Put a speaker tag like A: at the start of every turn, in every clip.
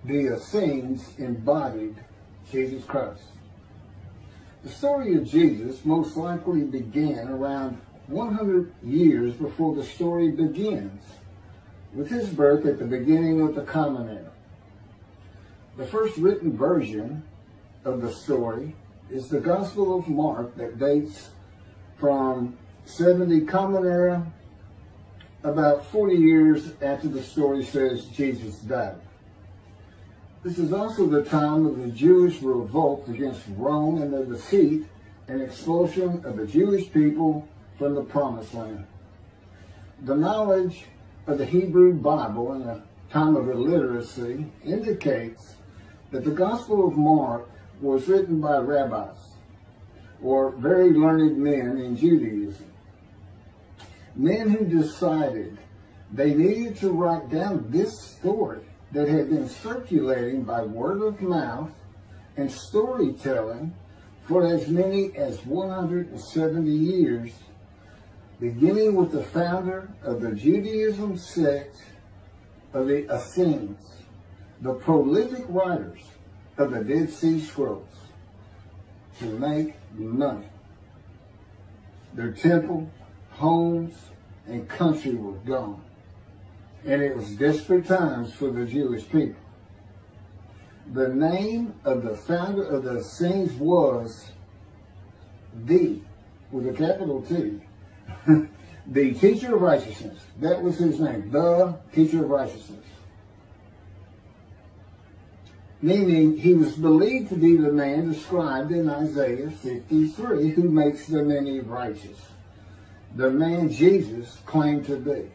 A: the Essenes embodied Jesus Christ. The story of Jesus most likely began around 100 years before the story begins, with his birth at the beginning of the Common Era. The first written version of the story is the Gospel of Mark that dates from 70 Common Era, about 40 years after the story says Jesus died. This is also the time of the Jewish revolt against Rome and the defeat and expulsion of the Jewish people from the Promised Land. The knowledge of the Hebrew Bible in a time of illiteracy indicates that the Gospel of Mark was written by rabbis, or very learned men in Judaism. Men who decided they needed to write down this story that had been circulating by word of mouth and storytelling for as many as 170 years, beginning with the founder of the Judaism sect of the Essenes, the prolific writers of the Dead Sea Scrolls, to make money. Their temple, homes, and country were gone, and it was desperate times for the Jewish people. The name of the founder of the Essenes was with a capital T, the teacher of righteousness. That was his name, the teacher of righteousness. Meaning he was believed to be the man described in Isaiah 53 who makes the many righteous. The man Jesus claimed to be.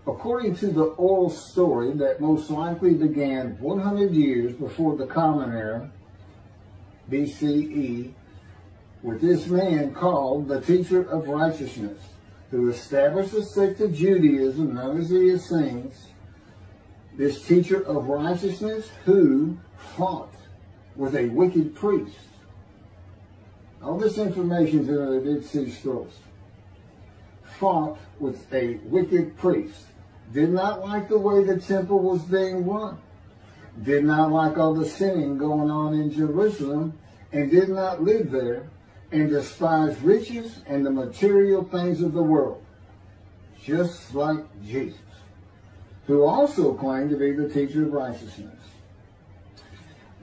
A: According to the oral story that most likely began 100 years before the Common Era, BCE, with this man called the teacher of righteousness, who established a sect of Judaism known as the Essenes. This teacher of righteousness who fought with a wicked priest. All this information is in the Dead Sea Scrolls. Fought with a wicked priest. Did not like the way the temple was being run. Did not like all the sinning going on in Jerusalem, and did not live there, and despised riches and the material things of the world, just like Jesus, who also claimed to be the teacher of righteousness.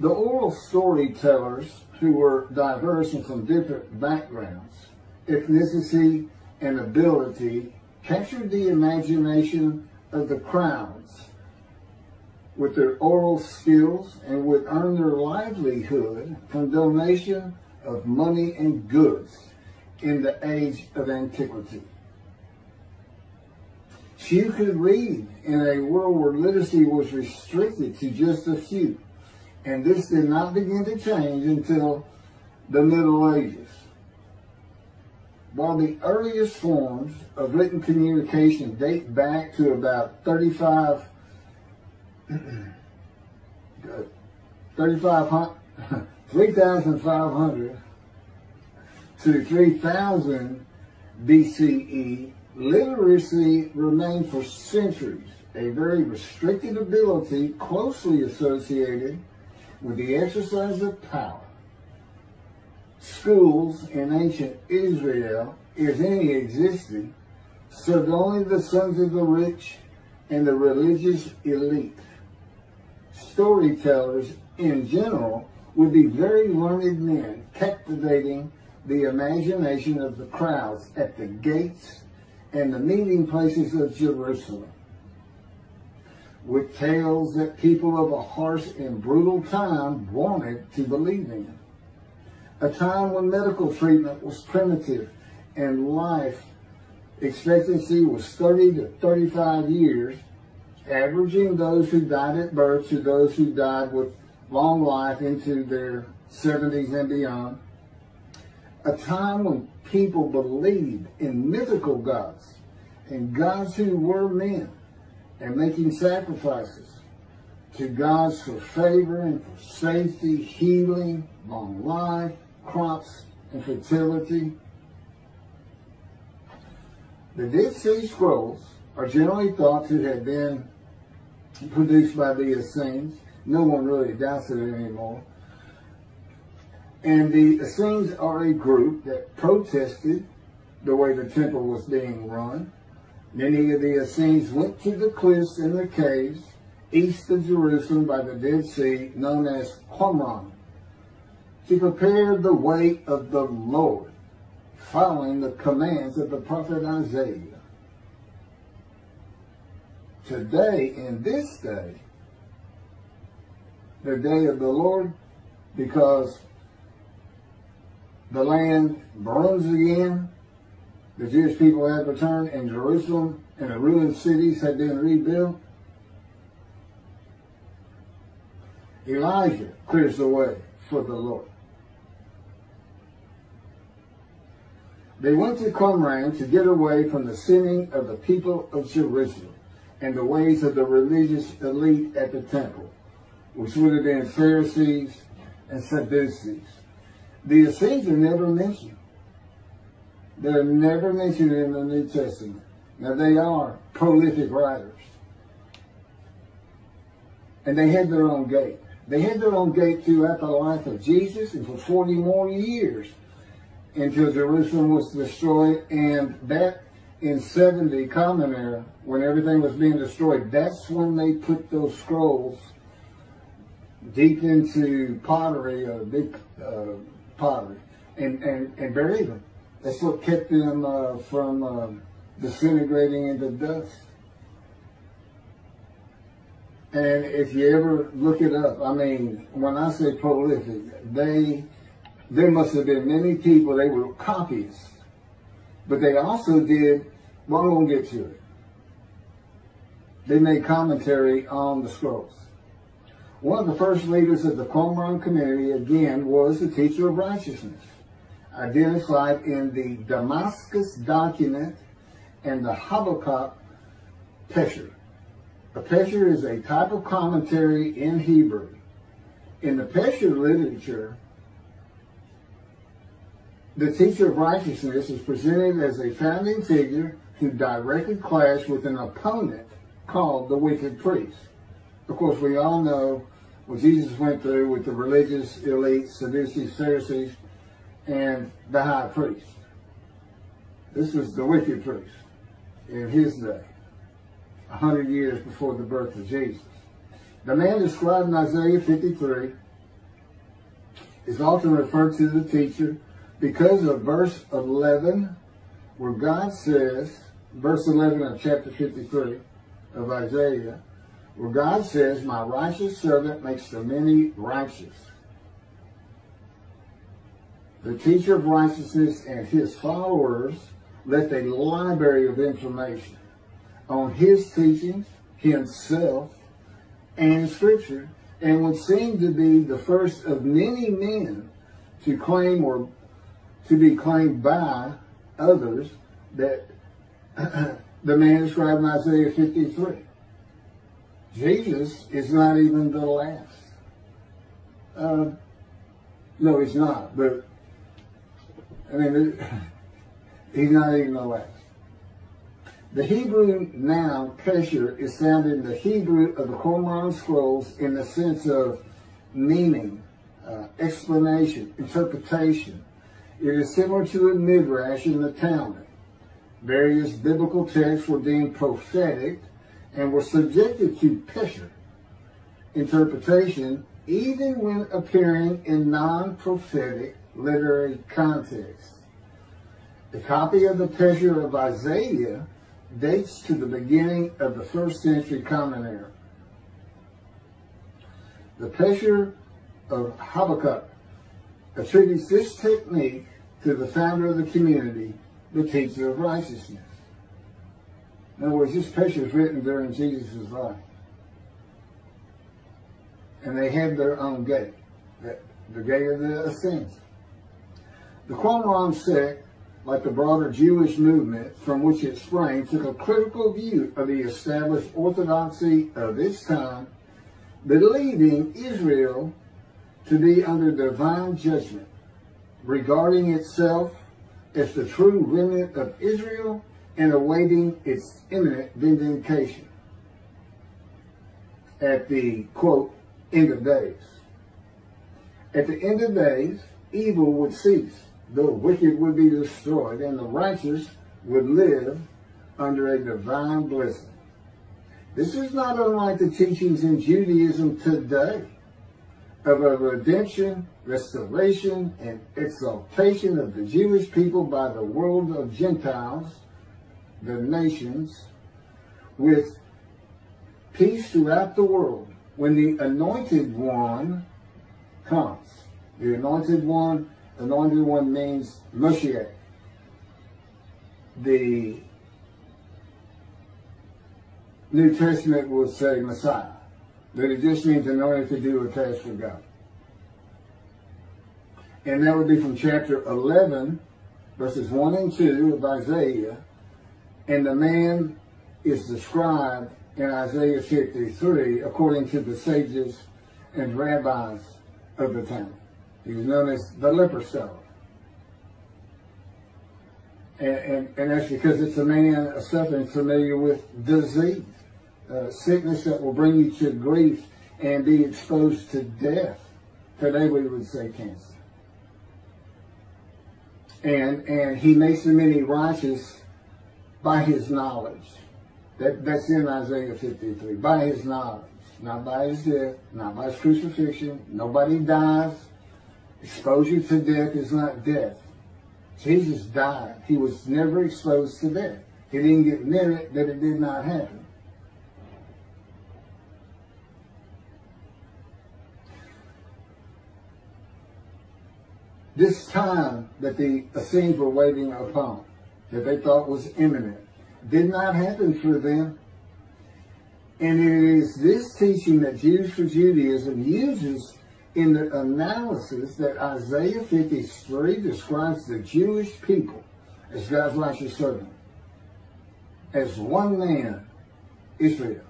A: The oral storytellers, who were diverse and from different backgrounds, ethnicity, and ability, captured the imagination of the crowds with their oral skills and would earn their livelihood from donation of money and goods in the age of antiquity. Few could read in a world where literacy was restricted to just a few, and this did not begin to change until the Middle Ages. While the earliest forms of written communication date back to about 3,500 to 3000 BCE, literacy remained for centuries a very restricted ability closely associated with the exercise of power. Schools in ancient Israel, if any existed, served only the sons of the rich and the religious elite. Storytellers in general would be very learned men, captivating the imagination of the crowds at the gates and the meeting places of Jerusalem, with tales that people of a harsh and brutal time wanted to believe in. A time when medical treatment was primitive and life expectancy was 30 to 35 years, averaging those who died at birth to those who died with long life into their 70s and beyond. A time when people believed in mythical gods and gods who were men and making sacrifices to gods for favor and for safety, healing, long life, crops, and fertility. The Dead Sea Scrolls are generally thought to have been produced by the Essenes No one really doubts it anymore. And the Essenes are a group that protested the way the temple was being run. Many of the Essenes went to the cliffs and the caves east of Jerusalem by the Dead Sea, known as Qumran, to prepare the way of the Lord, following the commands of the prophet Isaiah. Today, in this day, the day of the Lord, because the land burns again, the Jewish people have returned, and Jerusalem and the ruined cities have been rebuilt, Elijah clears the way for the Lord. They went to Qumran to get away from the sinning of the people of Jerusalem and the ways of the religious elite at the temple, which would have been Pharisees and Sadducees. The Essenes are never mentioned. They're never mentioned in the New Testament. Now, they are prolific writers. And they had their own gate. They had their own gate throughout the life of Jesus and for 40 more years until Jerusalem was destroyed. And that in 70 Common Era, when everything was being destroyed, that's when they put those scrolls deep into pottery, big pottery, and buried them. That's what kept them from disintegrating into dust. And if you ever look it up, I mean, when I say prolific, there must have been many people, they were copyists. But they also did, well, I'm going to get to it. They made commentary on the scrolls. One of the first leaders of the Qumran community, again, was the teacher of righteousness, identified in the Damascus document and the Habakkuk Pesher. A Pesher is a type of commentary in Hebrew. In the Pesher literature, the teacher of righteousness is presented as a founding figure who directly clashed with an opponent called the wicked priest. Of course, we all know what Jesus went through with the religious elite, Sadducees, Pharisees, and the high priest. This was the wicked priest in his day, 100 years before the birth of Jesus. The man described in Isaiah 53 is often referred to the teacher because of verse 11, where God says, verse 11 of chapter 53 of Isaiah, where God says, "My righteous servant makes the many righteous." The teacher of righteousness and his followers left a library of information on his teachings, himself, and Scripture, and would seem to be the first of many men to claim or to be claimed by others that the man described in Isaiah 53. Jesus is not even the last. No, he's not, but I mean, he's not even the last. The Hebrew noun pesher is found in the Hebrew of the Qumran scrolls in the sense of meaning, explanation, interpretation. It is similar to a midrash in the Talmud. Various biblical texts were deemed prophetic and were subjected to pesher interpretation even when appearing in non-prophetic literary context. The copy of the pesher of Isaiah dates to the beginning of the 1st century Common Era. The pesher of Habakkuk attributes this technique to the founder of the community, the teacher of righteousness. In other words, this pesher was written during Jesus' life. And they had their own gate, the gate of the Essenes. The Qumran sect, like the broader Jewish movement from which it sprang, took a critical view of the established orthodoxy of its time, believing Israel to be under divine judgment, regarding itself as the true remnant of Israel and awaiting its imminent vindication at the, quote, end of days. At the end of days, evil would cease, the wicked would be destroyed, and the righteous would live under a divine blessing. This is not unlike the teachings in Judaism today of a redemption, restoration, and exaltation of the Jewish people by the world of Gentiles, the nations, with peace throughout the world. When the anointed one comes, the anointed one means Moshiach. The New Testament will say Messiah, but it just means anointed to do a task for God. And that would be from chapter 11, verses 1 and 2 of Isaiah. And the man is described in Isaiah 53 according to the sages and rabbis of the time. He was known as the leper seller. And that's because it's a man suffering familiar with disease, sickness that will bring you to grief and be exposed to death. Today we would say cancer. And he makes the many righteous by his knowledge. That's in Isaiah 53. By his knowledge. Not by his death. Not by his crucifixion. Nobody dies. Exposure to death is not death. Jesus died. He was never exposed to death. He didn't get near it, that it did not happen. This time that the Essenes were waiting upon, that they thought was imminent, did not happen for them. And it is this teaching that Jews for Judaism uses in the analysis that Isaiah 53 describes the Jewish people as God's righteous servant, as one man, Israel.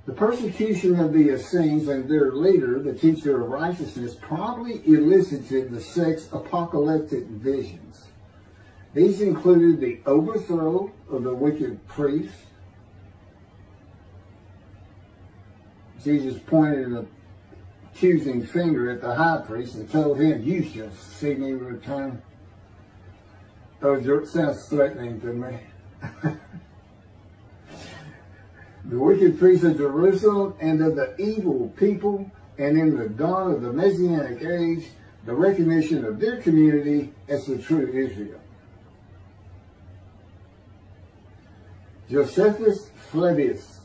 A: The persecution of the Essenes and their leader, the teacher of righteousness, probably elicited the sect's apocalyptic visions. These included the overthrow of the wicked priests. Jesus pointed an accusing finger at the high priest and told him, "You shall see me return." Oh, it sounds threatening to me. The wicked priests of Jerusalem and of the evil people, and in the dawn of the Messianic age, the recognition of their community as the true Israel. Josephus Flavius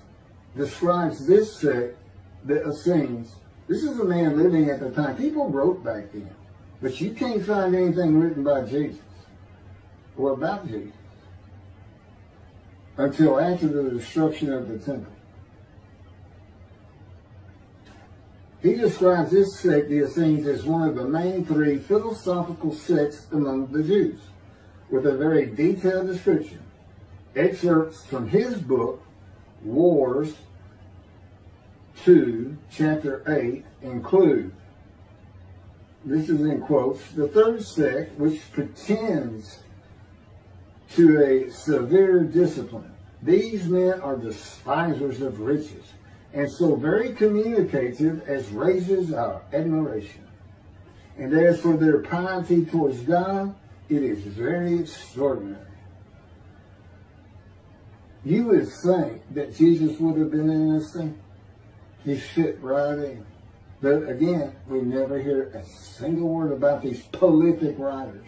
A: describes this sect, the Essenes. This is a man living at the time. People wrote back then, but you can't find anything written by Jesus or about Jesus until after the destruction of the temple. He describes this sect, the Essenes, as one of the main three philosophical sects among the Jews, with a very detailed description. Excerpts from his book, Wars 2, chapter 8, include, this is in quotes, the third sect, which pretends to a severe discipline. These men are despisers of riches, and so very communicative as raises our admiration. And as for their piety towards God, it is very extraordinary. You would think that Jesus would have been in this thing. He fit right in. But again, we never hear a single word about these prolific writers.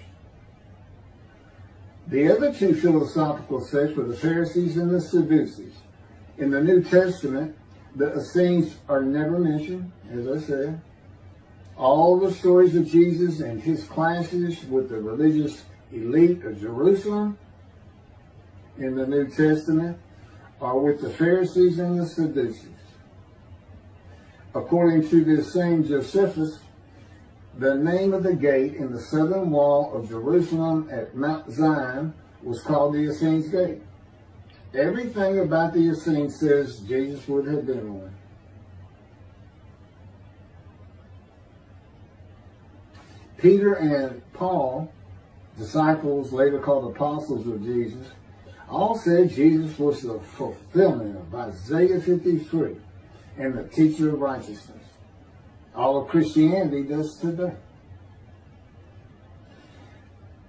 A: The other two philosophical sects were the Pharisees and the Sadducees. In the New Testament, the Essenes are never mentioned, as I said. All the stories of Jesus and his clashes with the religious elite of Jerusalem in the New Testament are with the Pharisees and the Sadducees. According to this same Josephus, the name of the gate in the southern wall of Jerusalem at Mount Zion was called the Essenes Gate. Everything about the Essenes says Jesus would have been one. Peter and Paul, disciples later called apostles of Jesus, all said Jesus was the fulfillment of Isaiah 53. and the teacher of righteousness. All of Christianity does today.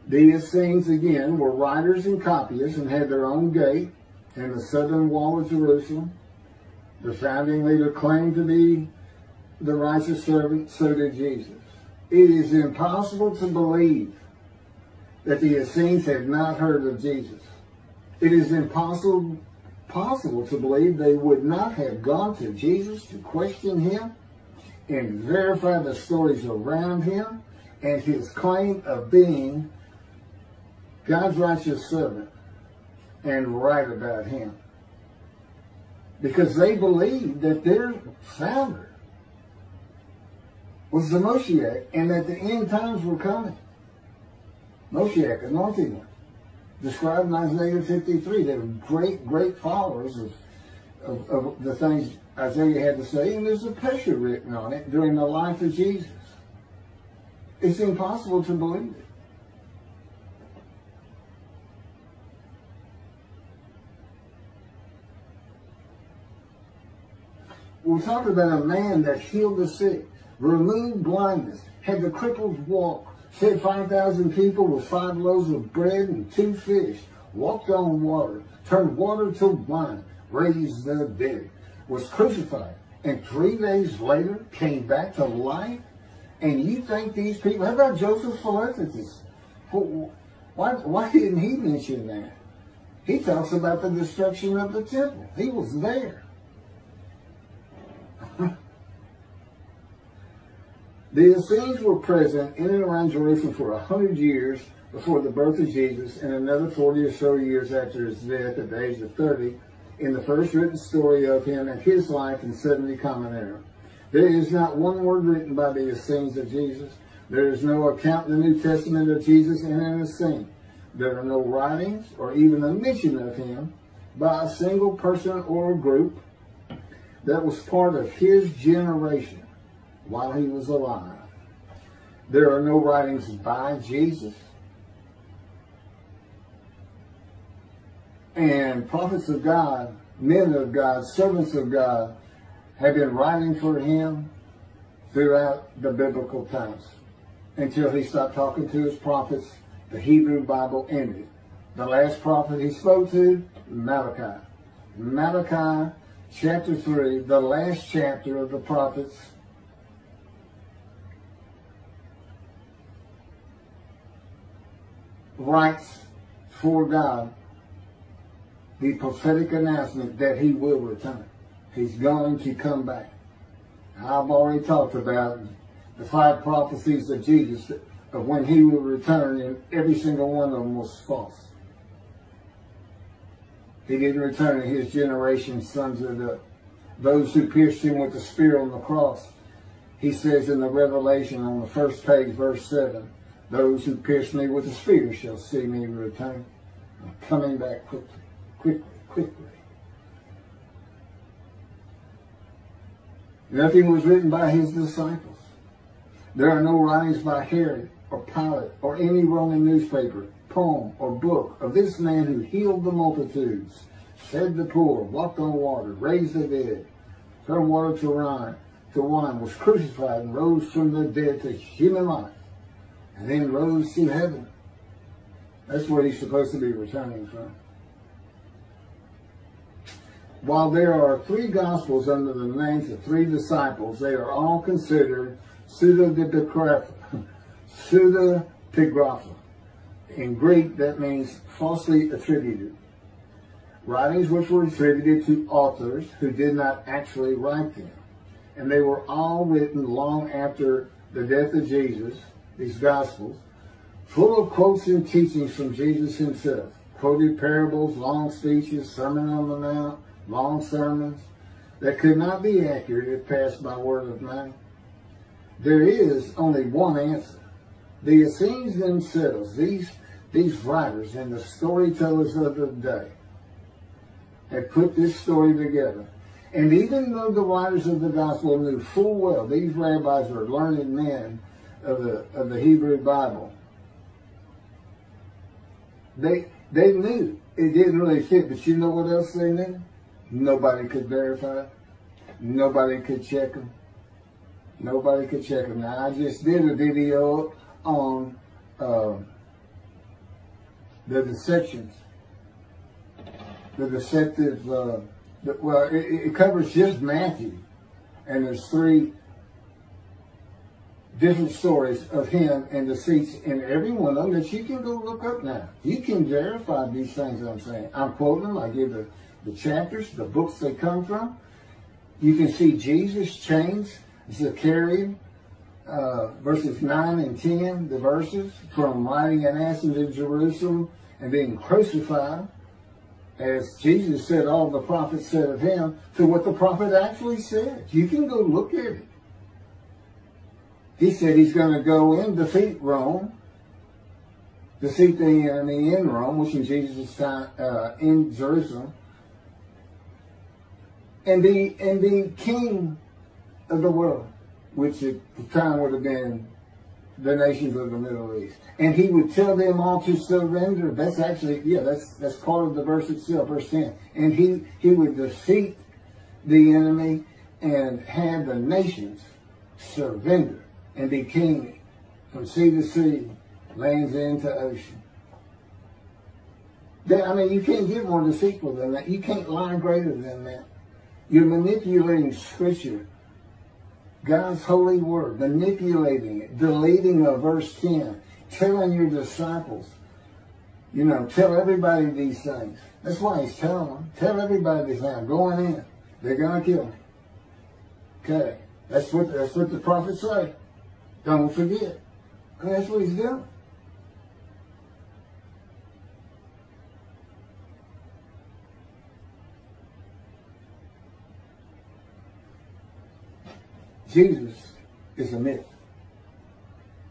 A: The Essenes, again, were writers and copyists and had their own gate in the southern wall of Jerusalem. The founding leader claimed to be the righteous servant, so did Jesus. It is impossible to believe that the Essenes had not heard of Jesus. It is impossible to believe they would not have gone to Jesus to question him and verify the stories around him and his claim of being God's righteous servant and right about him. Because they believed that their founder was the Moshiach and that the end times were coming. Moshiach, anointed one, described in Isaiah 53. They were great followers of the things Isaiah had to say, and there's a picture written on it during the life of Jesus. It's impossible to believe it. We're talking about a man that healed the sick, removed blindness, had the cripples walk, fed 5,000 people with 5 loaves of bread and 2 fish, walked on water, turned water to wine, raised the dead, was crucified, and 3 days later came back to life. And you think these people, how about Joseph Philadelphus? Why didn't he mention that? He talks about the destruction of the temple. He was there. The Essenes were present in and around Jerusalem for 100 years before the birth of Jesus and another 40 or so years after his death at the age of 30 in the first written story of him and his life in 70 Common Era. There is not one word written by the Essenes of Jesus. There is no account in the New Testament of Jesus in an Essene. There are no writings or even a mention of him by a single person or a group that was part of his generation while he was alive. There are no writings by Jesus. And prophets of God, men of God, servants of God have been writing for him throughout the biblical times until he stopped talking to his prophets. The Hebrew Bible ended. The last prophet he spoke to, Malachi. Malachi chapter 3, the last chapter of the prophets, writes for God the prophetic announcement that he will return. He's going to come back. I've already talked about the 5 prophecies of Jesus of when he will return, and every single one of them was false. He didn't return in his generation, sons of those who pierced him with the spear on the cross. He says in the Revelation on the first page, verse 7, those who pierced me with the spear shall see me return. I'm coming back quickly. Nothing was written by his disciples. There are no writings by Herod or Pilate or any Roman newspaper, poem, or book of this man who healed the multitudes, fed the poor, walked on water, raised the dead, turned water to wine, was crucified and rose from the dead to human life, and then rose to heaven. That's where he's supposed to be returning from. While there are 3 Gospels under the names of 3 disciples, they are all considered pseudepigrapha. In Greek, that means falsely attributed. Writings which were attributed to authors who did not actually write them. And they were all written long after the death of Jesus, these Gospels, full of quotes and teachings from Jesus himself. Quoted parables, long speeches, Sermon on the Mount, long sermons that could not be accurate if passed by word of mouth. There is only one answer. The Essenes themselves, these writers and the storytellers of the day, have put this story together. And even though the writers of the gospel knew full well these rabbis were learned men of the Hebrew Bible, they knew it didn't really fit. But you know what else they knew? Nobody could verify it. Nobody could check them. Nobody could check them. Now, I just did a video on the deceptions. The deceptive, well, it covers just Matthew. And there's 3 different stories of him and deceits in every one of them that you can go look up now. You can verify these things I'm saying. I'm quoting them. I give the chapters, the books they come from. You can see Jesus chains, circulating, verses 9 and 10, the verses, from riding an ass into Jerusalem and being crucified, as Jesus said all the prophets said of him, to what the prophet actually said. You can go look at it. He said he's going to go and defeat Rome, defeat the enemy in Rome, which in Jesus' time, in Jerusalem, and be king of the world, which at the time would have been the nations of the Middle East. And he would tell them all to surrender. That's actually, yeah, that's part of the verse itself, verse 10. And he would defeat the enemy and have the nations surrender and be king from sea to sea, lands into ocean. I mean, you can't get more deceitful than that. You can't lie greater than that. You're manipulating Scripture, God's holy word, manipulating it, deleting a verse 10, telling your disciples, you know, tell everybody these things. That's why he's telling them. Tell everybody these things. I'm going in. They're going to kill me. Okay. That's what the prophets say. Don't forget. And that's what he's doing. Jesus is a myth.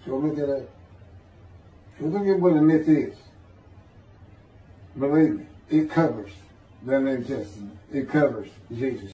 A: So look at that. So look at what a myth is. Believe me, it covers the New Testament. It covers Jesus.